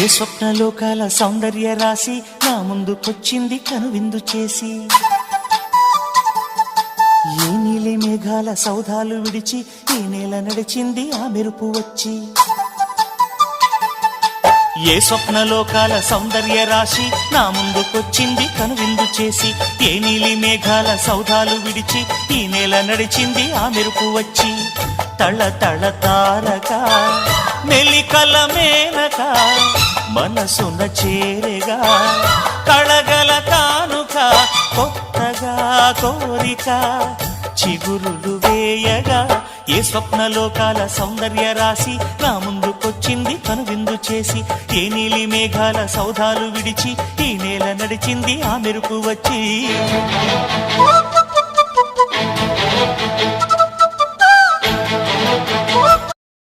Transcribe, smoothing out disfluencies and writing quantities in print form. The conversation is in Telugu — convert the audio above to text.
ఏ స్వప్నలోకాల సౌందర్య రాశి నా ముందుకొచ్చింది కనువిందు చేసి, ఏ నీలి మేఘాల సౌధాలు విడిచి ఈ నేల నడిచింది ఆ మెరుపు వచ్చి. ఏ స్వప్నలోకాల సౌందర్య రాశి నా ముందుకొచ్చింది కనువిందు చేసి, ఏ నీలి మేఘాల సౌధాలు విడిచి ఈ నేల నడిచింది ఆ మెరుపు వచ్చి. తళ తళ తారక మెలికల మేనక మనసున చేరగా, కళగల కానుక కొత్తగా కోరిక చిగురులు వేయగా. ఏ స్వప్నలోకాల సౌందర్య రాశి నా ముందుకొచ్చింది కనువిందు చేసి, ఏ నీలి మేఘాల సౌధాలు విడిచి ఈ నేల నడిచింది ఆ మెరుపు వచ్చి.